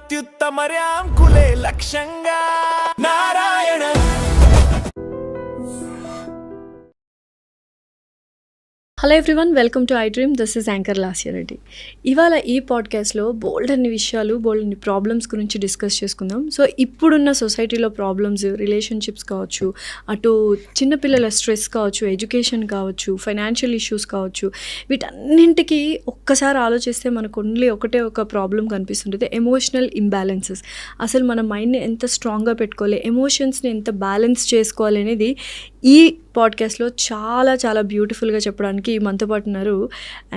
అత్యుత్తమర్యాం కులే లక్ష్యంగా Narayana. Hello everyone, welcome to I dream. This is anchor Lasya Reddy. ఇవాళ ఈ పాడ్కాస్ట్లో బోల్డ్ అన్ని విషయాలు, బోల్డ్ అన్ని ప్రాబ్లమ్స్ గురించి డిస్కస్ చేసుకుందాం. సో ఇప్పుడున్న సొసైటీలో ప్రాబ్లమ్స్, రిలేషన్షిప్స్ కావచ్చు, అటు చిన్నపిల్లల స్ట్రెస్ కావచ్చు, ఎడ్యుకేషన్ కావచ్చు, ఫైనాన్షియల్ ఇష్యూస్ కావచ్చు, వీటన్నింటికి ఒక్కసారి ఆలోచిస్తే మనకు ఓన్లీ ఒకటే ఒక ప్రాబ్లం కనిపిస్తుంటుంది: ఎమోషనల్ ఇంబ్యాలెన్సెస్. అసలు మన మైండ్ని ఎంత స్ట్రాంగ్గా పెట్టుకోవాలి, ఎమోషన్స్ని ఎంత బ్యాలెన్స్ చేసుకోవాలి అనేది ఈ పాడ్కాస్ట్లో చాలా చాలా బ్యూటిఫుల్గా చెప్పడానికి మనతో పాటు ఉన్నారు.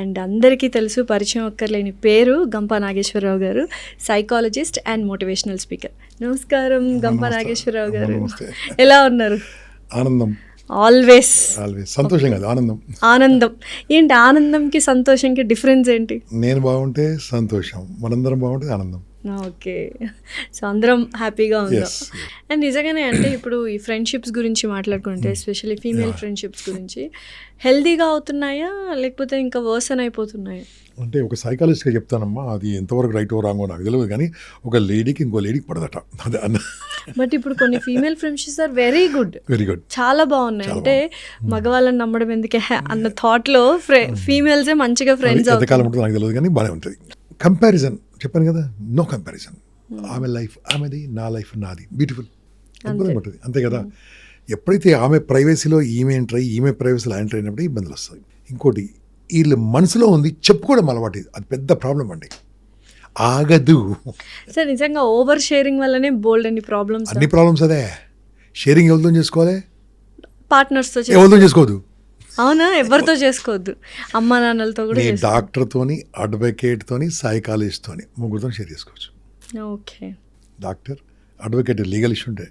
అండ్ అందరికీ తెలుసు, పరిచయం అక్కర్లేని పేరు గంపా నాగేశ్వరరావు గారు, సైకాలజిస్ట్ అండ్ మోటివేషనల్ స్పీకర్. నమస్కారం గంపా నాగేశ్వరరావు గారు, ఎలా ఉన్నారు? ఆనందం. ఆల్వేస్ సంతోషం కాదు, ఆనందం. ఆనందం ఏంటి? ఆనందంకి సంతోషంకి డిఫరెన్స్ ఏంటి? నేను బాగుంటే సంతోషం, మనందరం బాగుంటే ఆనందం. ఓకే, సో అందరం హ్యాపీగా ఉందాం. అండ్ నిజంగానే అంటే ఇప్పుడు ఈ ఫ్రెండ్షిప్స్ గురించి మాట్లాడుకుంటే, ఎస్పెషల్లీ ఫీమేల్ ఫ్రెండ్షిప్స్ గురించి, హెల్దీగా అవుతున్నాయా లేకపోతే ఇంకా వర్సన్ అయిపోతున్నాయా? అంటే ఒక సైకాలజిస్ట్గా చెప్తానమ్మా, అది ఎంతవరకు రైట్ ఓ రాంగో నాకు తెలియదు, కానీ ఒక లేడీకి ఇంకో లేడీకి పడదట. అదే బట్ ఇప్పుడు కొన్ని female friendships are very good, చాలా బాగున్నాయి. అంటే మగవాళ్ళని నమ్మడం ఎందుకే అన్న థాట్లో ఫీమేల్సే మంచిగా ఫ్రెండ్స్. ఎంతకాలం ఉంటుందో నాకు తెలియదు, కానీ బాగానే ఉంటుంది. కంపారిజన్ చెప్పాను కదా, నో కంపారిజన్. ఆమె లైఫ్ ఆమెది, నా లైఫ్ నాది, బ్యూటిఫుల్ ఉంటుంది, అంతే కదా. ఎప్పుడైతే ఆమె ప్రైవసీలో ఈమె ఎంటర్ అయ్యి, ఈమె ప్రైవసీలో ఎంటర్ అయినప్పుడు ఇబ్బందులు వస్తాయి. ఇంకోటి, వీళ్ళ మనసులో ఉంది చెప్పుకోవడం అలవాటు, అది పెద్ద ప్రాబ్లం అండి, ఆగదు. సార్ నిజంగా ఓవర్ షేరింగ్ వల్లనే బోల్డ్ అన్ని ప్రాబ్లమ్స్. అన్ని ప్రాబ్లమ్స్ అదే. షేరింగ్ ఎవరితో చేసుకోవాలి? పార్ట్నర్స్తో. ఎవరితో చేసుకోవద్దు. అవునా? ఎవరితో చేసుకోవద్దు, అమ్మా నాన్నలతో కూడా. డాక్టర్తోని, అడ్వకేట్తోని, సైకాలజిస్ట్తోని, ముగ్గురితో షేర్ చేసుకోవచ్చు. Okay. Doctor, advocate legal issue ఉంటే,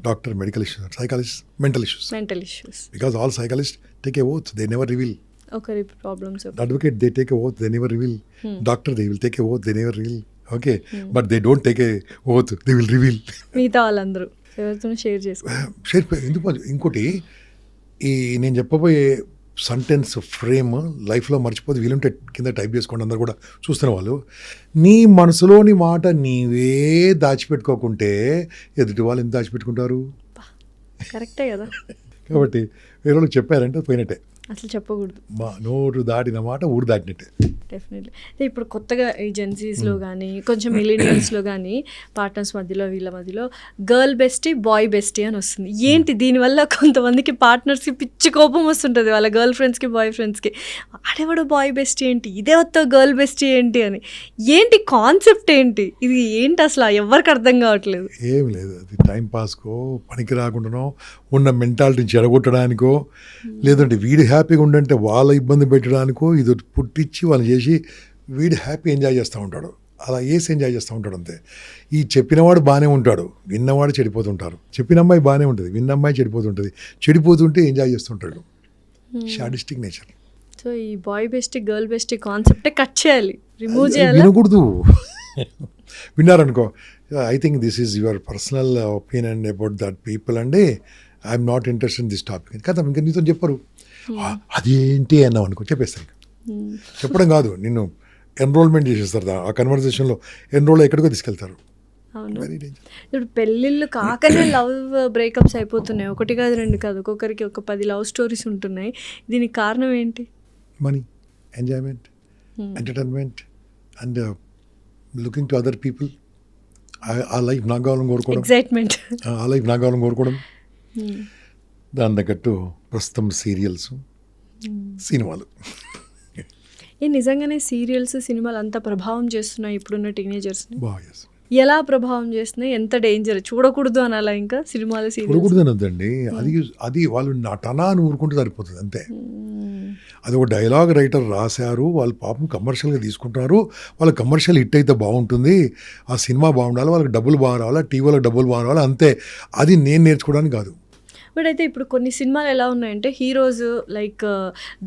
doctor medical issues, psychologist mental issues. Because all psychologist take a oath, they never reveal. ఒకరి problems. Advocate they take a oath, they never reveal. Doctor they will take a oath, they never reveal. Okay, but they don't take a oath, they will reveal. మిగతా వాళ్ళందరూ ఎవరితో share చేసుకో. ఎందుకు? ఇంకోటి, ఈ నేను చెప్పబోయే సెంటెన్స్ ఫ్రేమ్ లైఫ్లో మర్చిపోతే, వీలుంటే కింద టైప్ చేసుకోండి అందరు కూడా చూస్తున్న వాళ్ళు. నీ మనసులోని మాట నీవే దాచిపెట్టుకోకుంటే ఎదుటి వాళ్ళు ఎంత దాచిపెట్టుకుంటారు? కరెక్టే కదా. కాబట్టి వేరే వాళ్ళకి చెప్పారంటే పోయినట్టే. అసలు చెప్పకూడదు. మా నోరు దాటిన మాట ఊరు దాటినట్టే. డెఫినెట్లీ. ఇప్పుడు కొత్తగా ఈ జెన్సీస్లో కానీ, కొంచెం మిలీనియల్స్లో కానీ, పార్ట్నర్స్ మధ్యలో, వీళ్ళ మధ్యలో గర్ల్ బెస్టీ, బాయ్ బెస్టీ అని వస్తుంది. ఏంటి దీనివల్ల? కొంతమందికి పార్ట్నర్స్కి పిచ్చి కోపం వస్తుంటుంది, వాళ్ళ గర్ల్ ఫ్రెండ్స్కి, బాయ్ ఫ్రెండ్స్కి. ఆడేవాడు బాయ్ బెస్టీ ఏంటి, ఇదే వస్తా గర్ల్ బెస్టీ ఏంటి అని. ఏంటి కాన్సెప్ట్ ఏంటి ఇది? ఏంటి అసలు ఎవరికి అర్థం కావట్లేదు. ఏమి లేదు, అది టైం పాస్కో, పనికి రాకుండానో, ఉన్న మెంటాలిటీని చెడగొట్టడానికో, లేదంటే వీడు హ్యాపీగా ఉండంటే వాళ్ళ ఇబ్బంది పెట్టడానికో ఇది పుట్టించి వాళ్ళు చేసి వీడు హ్యాపీ ఎంజాయ్ చేస్తూ ఉంటాడు. అలా వేసి ఎంజాయ్ చేస్తూ ఉంటాడు అంతే. ఈ చెప్పినవాడు బాగానే ఉంటాడు, విన్నవాడు చెడిపోతుంటారు. చెప్పిన అమ్మాయి బాగానే ఉంటుంది, విన్న అమ్మాయి చెడిపోతుంటుంది. చెడిపోతుంటే ఎంజాయ్ చేస్తుంటాడు. Sadistic nature. సో ఈ బాయ్ బెస్టీ, గర్ల్ బెస్టీ కాన్సెప్టే కట్ చేయాలి, రిమూవ్ చేయాలి. వినకూడదు. విన్నారనుకో, I think this is your personal opinion about that people అండి, I'm not interested in this topic కదా. ఇంకా నీతో చెప్పరు, అదేంటి అన్నావు అనుకో, చెప్పేస్తాను. చెప్పడం కాదు, నిన్ను ఎన్రోల్మెంట్ చేసేస్తారు. ఆ కన్వర్సేషన్లో ఎన్రోల్ ఎక్కడికో తీసుకెళ్తారు. ఇప్పుడు పెళ్ళిళ్ళు కాకనే లవ్ బ్రేకప్స్ అయిపోతున్నాయి. ఒకటి కాదు, రెండు కాదు, ఒక్కొక్కరికి ఒక 10 లవ్ స్టోరీస్ ఉంటున్నాయి. దీనికి కారణం ఏంటి? Money, enjoyment, entertainment and looking to other people. ఆ లైఫ్ నాకు కావాలని కోరుకోవడం, ఎక్సైట్మెంట్, ఆ లైఫ్ నాకు కావాలని కోరుకోవడం. దాని తగ్గట్టు ప్రస్తుతం సీరియల్స్, సినిమాలు. నిజంగానే సీరియల్స్, సినిమాలు అంత ప్రభావం చేస్తున్నాయి ఇప్పుడున్న టీనేజర్స్ని. బాగా ఎలా ప్రభావం చేస్తున్నాయి? ఎంత డేంజర్? చూడకూడదు అని అలా ఇంకా సినిమాలు, చూడకూడదు అనొద్దండి. అది వాళ్ళు నటన అని ఊరుకుంటే సరిపోతుంది అంతే. అది ఒక డైలాగ్ రైటర్ రాశారు, వాళ్ళు పాపం కమర్షియల్గా తీసుకుంటున్నారు. వాళ్ళ కమర్షియల్ హిట్ అయితే బాగుంటుంది, ఆ సినిమా బాగుండాలి, వాళ్ళకి డబ్బులు బాగా రావాలి, టీవీలో డబ్బులు బాగా రావాలి, అంతే. అది నేను నేర్చుకోవడానికి కాదు. బట్ అయితే ఇప్పుడు కొన్ని సినిమాలు ఎలా ఉన్నాయంటే, హీరోస్ లైక్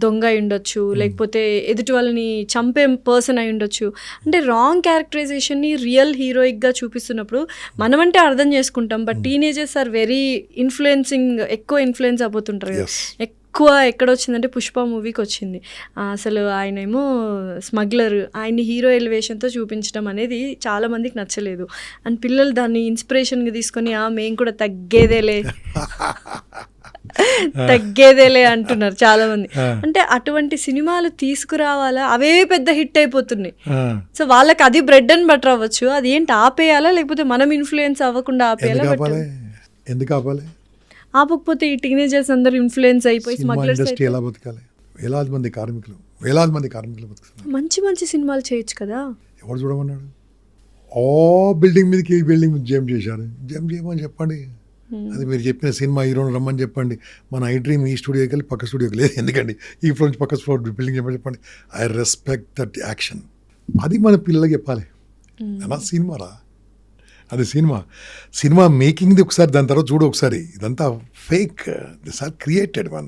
దొంగ అయి ఉండొచ్చు, లేకపోతే ఎదుటి వాళ్ళని చంపే పర్సన్ అయి ఉండొచ్చు. అంటే రాంగ్ క్యారెక్టరైజేషన్ని రియల్ హీరోయిక్గా చూపిస్తున్నప్పుడు మనమంటే అర్థం చేసుకుంటాం. But teenagers are very influencing, ఎక్కువ ఇన్ఫ్లుయెన్స్ అయిపోతుంటారు. ఎక్కువ ఎక్కడొచ్చిందంటే పుష్ప మూవీకి వచ్చింది. అసలు ఆయనేమో స్మగ్లర్, ఆయన్ని హీరో ఎలివేషన్తో చూపించడం అనేది చాలామందికి నచ్చలేదు. అండ్ పిల్లలు దాన్ని ఇన్స్పిరేషన్గా తీసుకొని మేము కూడా తగ్గేదేలే అంటున్నారు చాలామంది. అంటే అటువంటి సినిమాలు తీసుకురావాలా, అవే పెద్ద హిట్ అయిపోతున్నాయి. సో వాళ్ళకి అది బ్రెడ్ అండ్ బటర్ అవ్వచ్చు, అది ఏంటి ఆపేయాలా లేకపోతే మనం ఇన్ఫ్లుయెన్స్ అవ్వకుండా ఆపేయాలా? ఎందుకు ఆపాలి? ఆపకపోతే ఈ టీనేజర్స్ అందరూ ఇన్ఫ్లుయెన్స్ అయిపోయి స్మగ్లర్స్ ఇండస్ట్రీ ఎలా బతకాలి? వేలాది మంది కార్మికులు బతుకుతున్నారు. మంచి మంచి సినిమాలు చేయొచ్చు కదా. ఎవరు చూడమన్నాడు? బిల్డింగ్ మీదకి బిల్డింగ్ మీద జంప్ చేశారు. జంప్ చేయమని చెప్పండి. అది మీరు చెప్పిన సినిమా హీరోని రమ్మని చెప్పండి. మన ఐ డ్రీమ్ ఈ స్టూడియోకి వెళ్ళి పక్క స్టూడియోకి లేదు, ఎందుకండి ఈ ఫ్లోర్ నుంచి పక్క ఫ్లోర్ బిల్డింగ్ చెప్పండి. I respect that action. అది మన పిల్లలకి చెప్పాలి. అలా సినిమారా, అది సినిమా మేకింగ్ది ఒకసారి, దాని తర్వాత చూడు ఒకసారి. ఇదంతా fake, this are created one.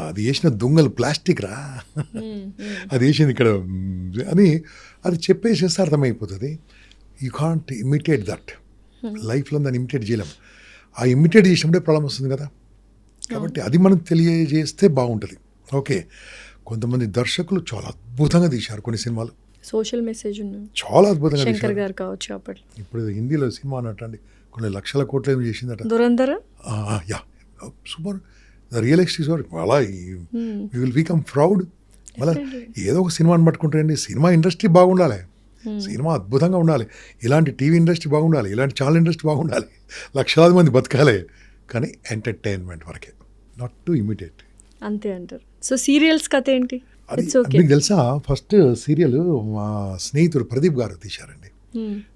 అది వేసిన దొంగలు ప్లాస్టిక్ రా, అది వేసింది ఇక్కడ అని అది చెప్పేసేస్తే అర్థమైపోతుంది. You can't imitate that. లైఫ్లో దాన్ని ఇమిటేట్ చేయలేం. ఆ ఇమిటేట్ చేసినప్పుడే ప్రాబ్లం వస్తుంది కదా. కాబట్టి అది మనం తెలియజేస్తే బాగుంటుంది. ఓకే, కొంతమంది దర్శకులు చాలా అద్భుతంగా తీశారు కొన్ని సినిమాలు, సోషల్ మెసేజ్ చాలా అద్భుతంగా శంకర్ గారు కావచ్చు అప్పట్లో. ఇప్పుడు హిందీలో సినిమా అన్నట్టండి కొన్ని లక్షల కోట్లు ఏమి చేసిందట. Dhurandhar, yeah, super. రియలిస్టిక్ అలా యూ విల్ బికమ్ ప్రౌడ్. మళ్ళీ ఏదో ఒక సినిమాని పట్టుకుంటారండి. సినిమా ఇండస్ట్రీ బాగుండాలి, సినిమా అద్భుతంగా ఉండాలి, ఇలాంటి టీవీ ఇండస్ట్రీ బాగుండాలి, ఇలాంటి ఛానల్ ఇండస్ట్రీ బాగుండాలి, లక్షలాది మంది బతకాలి. కానీ ఎంటర్టైన్మెంట్ వరకే, నాట్ టు ఇమిటేట్. అంతే అంటారు. సో సీరియల్స్ కథ ఏంటి? మీకు తెలుసా, ఫస్ట్ సీరియల్ మా స్నేహితుడు ప్రదీప్ గారు తీశారండి.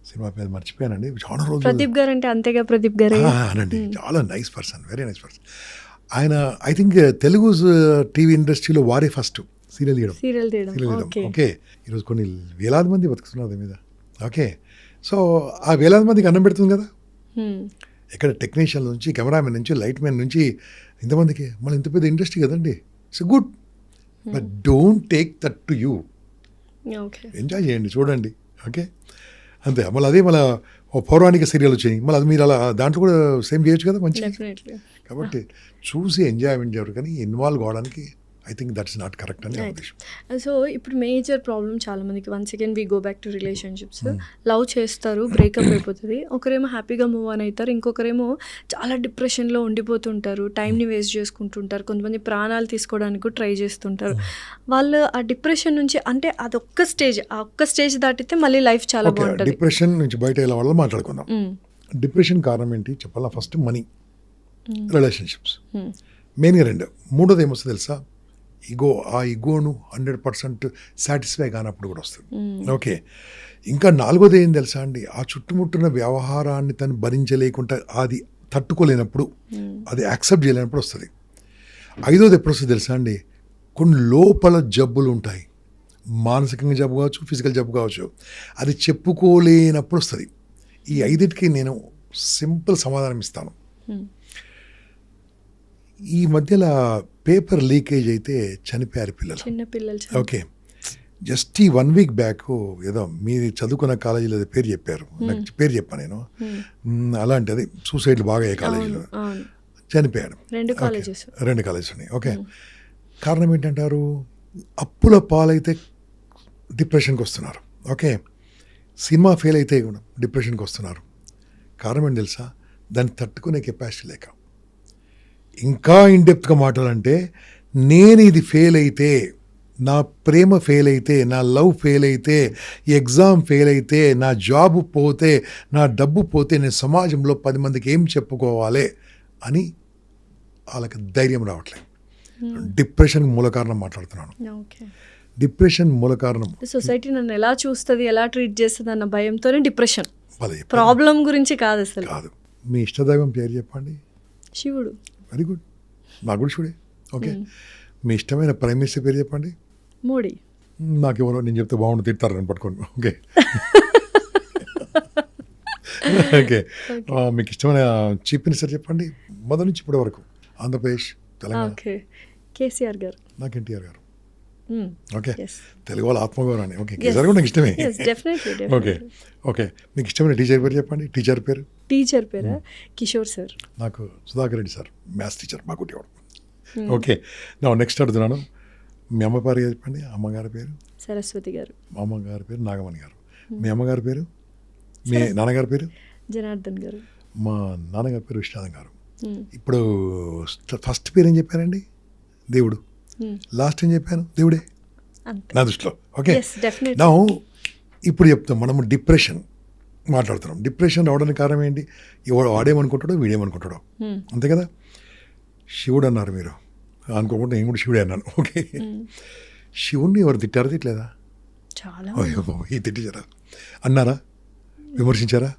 సినిమా పేరు మర్చిపోయానండి. చాలా రోజులు. ప్రదీప్ గారు అంటే అంతేగా ప్రదీప్ గారు అనండి, చాలా nice person, very nice person. ఆయన ఐ థింక్ తెలుగు టీవీ ఇండస్ట్రీలో వారే ఫస్ట్ సీరియల్ తీయడం. ఓకే, ఈరోజు కొన్ని వేలాది మంది బతుకుతున్నారు దాని మీద. ఓకే, సో ఆ వేలాది మందికి అన్నం పెడుతుంది కదా. ఎక్కడ టెక్నీషియన్ నుంచి, కెమెరామెన్ నుంచి, లైట్ మ్యాన్ నుంచి ఇంతమందికి, మళ్ళీ ఇంత పెద్ద ఇండస్ట్రీ కదండి. It's good, but don't take that to you. Enjoy చేయండి, చూడండి. ఓకే, అంతే. మళ్ళీ ఓ పౌరాణిక సీరియల్ వచ్చినాయి, మళ్ళీ అది మీరు అలా దాంట్లో కూడా సేమ్ చేయొచ్చు కదా మంచిగా. కాబట్టి చూసి ఎంజాయ్మెంట్ చేయరు, కానీ ఇన్వాల్వ్ కావడానికి I think that's not correct అని ఉద్దేశం. సో ఇప్పుడు మేజర్ ప్రాబ్లం చాలా మందికి, once again we go back to relationships. Love చేస్తారు, బ్రేకప్ అయిపోతుంది, ఒకరేమో హ్యాపీగా మూవ్ ఆన్ అవుతారు, ఇంకొకరేమో చాలా డిప్రెషన్లో ఉండిపోతుంటారు, టైంని వేస్ట్ చేసుకుంటుంటారు, కొంతమంది ప్రాణాలు తీసుకోవడానికి ట్రై చేస్తుంటారు. వాళ్ళు ఆ డిప్రెషన్ నుంచి, అంటే అదొక్క స్టేజ్, ఆ ఒక్క స్టేజ్ దాటితే మళ్ళీ లైఫ్ చాలా బాగుంటుంది. డిప్రెషన్ నుంచి బయట ఎలా వాళ్ళ మాట్లాడుకుందాం. డిప్రెషన్ కారణం ఏంటి చెప్పాలా? ఫస్ట్ మనీ, రిలేషన్షిప్స్ మెయిన్గా. మూడోది ఏమొస్తుంది తెలుసా? ఈగో. ఆ ఈగోను 100% సాటిస్ఫై కానప్పుడు కూడా వస్తుంది. ఓకే, ఇంకా నాలుగోది ఏం తెలుసా అండి? ఆ చుట్టుముట్టున్న వ్యవహారాన్ని తను భరించలేకుండా, అది తట్టుకోలేనప్పుడు, అది యాక్సెప్ట్ చేయలేనప్పుడు వస్తుంది. ఐదోది ఎప్పుడు వస్తుంది తెలుసా అండి? కొన్ని లోపల జబ్బులు ఉంటాయి, మానసికంగా జబ్బు కావచ్చు, ఫిజికల్ జబ్బు కావచ్చు, అది చెప్పుకోలేనప్పుడు వస్తుంది. ఈ ఐదింటికి నేను సింపుల్ సమాధానం ఇస్తాను. ఈ మధ్యలో పేపర్ లీకేజ్ అయితే చనిపోయారు పిల్లలు. ఓకే, జస్ట్ ఈ 1 వీక్ బ్యాక్ ఏదో మీరు చదువుకున్న కాలేజీలో పేరు చెప్పారు, నాకు పేరు చెప్పాను నేను. అలాంటిది సూసైడ్లు బాగా అయ్యే కాలేజీలో చనిపోయాడు. 2 కాలేజెస్ ఉన్నాయి. ఓకే, కారణం ఏంటంటారు? అప్పుల పాలైతే డిప్రెషన్కి వస్తున్నారు. ఓకే, సినిమా ఫెయిల్ అయితే కూడా డిప్రెషన్కి వస్తున్నారు. కారణం ఏంటి తెలుసా? దాన్ని తట్టుకునే కెపాసిటీ లేక. ఇంకా ఇన్డెప్త్గా మాట్లాడాలంటే, నేను ఇది ఫెయిల్ అయితే, నా ప్రేమ ఫెయిల్ అయితే, నా లవ్ ఫెయిల్ అయితే, ఎగ్జామ్ ఫెయిల్ అయితే, నా జాబ్ పోతే, నా డబ్బు పోతే, నేను సమాజంలో 10 మందికి ఏం చెప్పుకోవాలి అని వాళ్ళకి ధైర్యం రావట్లేదు. డిప్రెషన్ మూల కారణం మాట్లాడుతున్నాను. డిప్రెషన్ మూల కారణం సొసైటీ నన్ను ఎలా చూస్తుంది, ఎలా ట్రీట్ చేస్తుంది అన్న భయంతోనే డిప్రెషన్. ప్రాబ్లం గురించి కాదు అసలు. కాదు. మీ ఇష్టదైవం పేరు చెప్పండి. శివుడు. వెరీ గుడ్, నాకు కూడా శివుడే. ఓకే, మీ ఇష్టమైన ప్రైమ్ మినిస్టర్ పేరు చెప్పండి. మోడీ. నాకెవరో నేను చెప్తే బాగుండు, తిడతారు అని పట్టుకోండి. ఓకే ఓకే, మీకు ఇష్టమైన చీఫ్ మినిస్టర్ చెప్పండి, మొదటి నుంచి ఇప్పటి వరకు, ఆంధ్రప్రదేశ్, తెలంగాణ. కేసీఆర్ గారు. నాకు ఎన్టీఆర్ గారు. ఓకే, తెలుగు వాళ్ళ ఆత్మగౌరవాన్ని. ఓకే, కేసీఆర్ కూడా నాకు ఇష్టమే. ఓకే ఓకే, మీకు ఇష్టమైన టీచర్ పేరు చెప్పండి. టీచర్ పేరు కిషోర్ సార్. నాకు Sudhakar Reddy sir, maths teacher, మా కుట్టేవాడు. ఓకే, నా నెక్స్ట్ అడుగుతున్నాను. మీ అమ్మ పేరు చెప్పండి. అమ్మగారి పేరు? సరస్వతి గారు. మా అమ్మగారి పేరు నాగమణి గారు. మీ అమ్మగారి పేరు? మీ నాన్నగారి పేరు? జనార్దన్ గారు. మా నాన్నగారి పేరు విశ్వనాథన్ గారు. ఇప్పుడు ఫస్ట్ పేరు ఏం చెప్పారండి? దేవుడు. లాస్ట్ ఏం చెప్పాను? దేవుడే నా దృష్టిలో. ఓకే, నా ఇప్పుడు చెప్తాం. మనము డిప్రెషన్ మాట్లాడుతున్నాం. డిప్రెషన్ రావడానికి కారణం ఏంటి? వాడేమనుకుంటాడో వీడేమనుకుంటాడో, అంతే కదా. శివుడు అన్నారు మీరు, అనుకోకుండా నేను కూడా శివుడే అన్నాను. ఓకే, శివుణ్ణి ఎవరు తిట్టారా తిట్టలేదా? చాలా ఈ తిట్టించారా? అన్నారా? విమర్శించారా?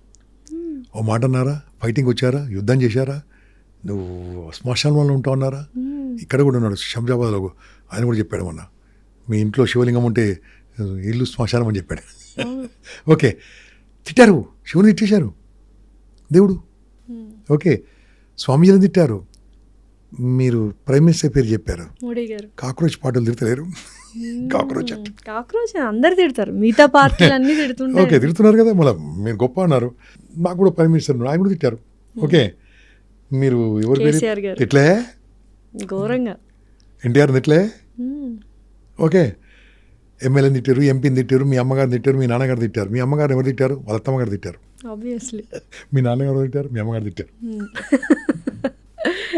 ఓ మాట అన్నారా? ఫైటింగ్ వచ్చారా? యుద్ధం చేశారా? నువ్వు శ్మశానంలో ఉంటావు అన్నారా? ఇక్కడ కూడా ఉన్నాడు శంషాబాద్లో, ఆయన కూడా చెప్పాడు మొన్న, మీ ఇంట్లో శివలింగం ఉంటే ఇల్లు శ్మశానం అని చెప్పాడు. ఓకే, తిట్టారు, శివుని తిట్టేశారు, దేవుడు. ఓకే, స్వామీజీని తిట్టారు, మీరు ప్రైమ్ మినిస్టర్ పేరు చెప్పారు, మోడీ గారు. కాక్రోచ్ పాటలు తిడతలేరు. కాక్రోచ్ అందరు తిడతారు, మిగతా పార్టీలు అన్ని తిడుతుంటారు. ఓకే, తిడుతున్నారు కదా, మళ్ళీ మీరు గొప్ప అన్నారు. నాకు కూడా ప్రైమ్ మినిస్టర్ ఆయన కూడా తిట్టారు. ఓకే, మీరు ఎవరు పేరు తిట్లే? ఘోరంగా. ఎన్టీఆర్ తిట్లే? ఓకే, ఎమ్మెల్యేని తిట్టారు, ఎంపీని తిట్టారు, మీ అమ్మగారిని తిట్టారు, మీ నాన్నగారు తిట్టారు. మీ అమ్మగారు ఎవరు తిట్టారు? వాళ్ళ అత్తమ్మగారు తిట్టారు. ఆబ్వియస్లీ. మీ నాన్నగారు తిట్టారు, మీ అమ్మగారు తిట్టారు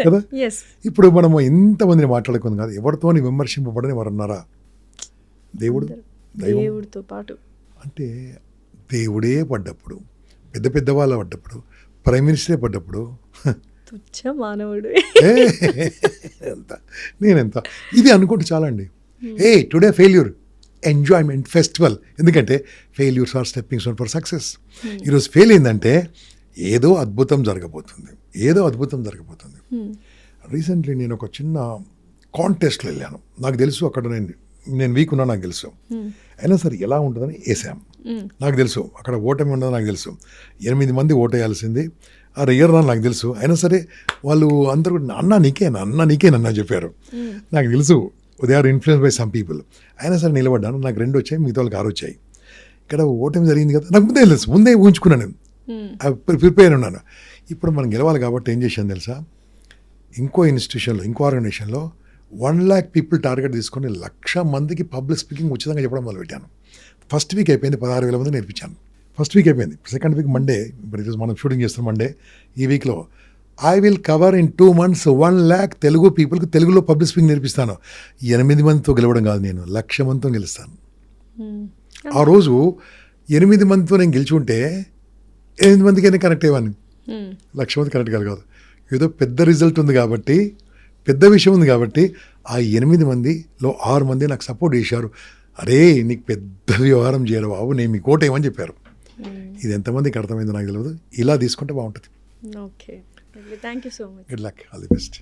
కదా. Yes. ఇప్పుడు మనము ఎంతమందిని మాట్లాడుకుంది కాదు, ఎవరితోని విమర్శింపబడని వారు అన్నారా? దేవుడు, దేవుడితో పాటు. అంటే దేవుడే పడ్డప్పుడు, పెద్ద పెద్ద వాళ్ళ పడ్డప్పుడు, ప్రైమ్ మినిస్టరే పడ్డప్పుడు, తుచ్చ మానవుడు నేనెంత ఇది అనుకుంటే చాలండి. Today failure, enjoyment, festival. ఎందుకంటే failures are stepping stone for success. ఈరోజు ఫెయిల్ అయిందంటే ఏదో అద్భుతం జరగబోతుంది, ఏదో అద్భుతం జరగబోతుంది. రీసెంట్లీ నేను ఒక చిన్న కాంటెస్ట్లో వెళ్ళాను. నాకు తెలుసు అక్కడ నేను వీక్ ఉన్నా, నాకు తెలుసు. అయినా సరే ఎలా ఉంటుందని వేసాం. నాకు తెలుసు అక్కడ ఓటమి ఉండదని నాకు తెలుసు. 8 మంది ఓటేయాల్సింది, ఆ రియర్ అని నాకు తెలుసు. అయినా సరే వాళ్ళు అందరూ అన్న నీకేనన్నా చెప్పారు. నాకు తెలుసు they are influence by some people. అయినా సరే నిలబడ్డాను. నాకు 2 వచ్చాయి, మిగతా వాళ్ళకి 6 వచ్చాయి. ఇక్కడ ఓటమి జరిగింది కదా, నాకు ముందే తెలుసు, ముందే ఊహించుకున్నాను, ప్రిపేర్ ఉన్నాను. ఇప్పుడు మనం గెలవాలి కాబట్టి ఏం చేశాను తెలుసా? ఇంకో ఇన్స్టిట్యూషన్లో, ఇంకో ఆర్గనైజేషన్లో 1 lakh పీపుల్ టార్గెట్ తీసుకొని 1,00,000 మందికి పబ్లిక్ స్పీకింగ్ ఉచితంగా చెప్పడం మొదలుపెట్టాను. ఫస్ట్ వీక్ అయిపోయింది, 16,000 మంది నేర్పించాను. ఫస్ట్ వీక్ అయిపోయింది. సెకండ్ వీక్ మండే, ఇప్పుడు ఈరోజు మనం షూటింగ్ చేస్తాం మండే. ఈ వీక్లో I will cover in 2 months 1 lakh Telugu పీపుల్కి తెలుగులో పబ్లిక్ స్పీకింగ్ నేర్పిస్తాను. 8 మందితో గెలవడం కాదు, నేను 1,00,000 మందితో గెలుస్తాను. ఆ రోజు 8 మందితో నేను గెలిచి ఉంటే 8 మందికైనా కనెక్ట్ అయ్యాను. 1,00,000 మంది కనెక్ట్ కాదు. ఏదో పెద్ద రిజల్ట్ ఉంది కాబట్టి, పెద్ద విషయం ఉంది కాబట్టి ఆ 8 మందిలో 6 మంది నాకు సపోర్ట్ చేశారు. అరే నీకు పెద్ద వ్యవహారం చేయరు బాబు, నేను మీకు ఓటేయమని చెప్పారు. ఇది ఎంతమందికి అర్థమైందో నాకు తెలియదు. ఇలా తీసుకుంటే బాగుంటుంది. Okay, thank you so much. Good luck, all the best.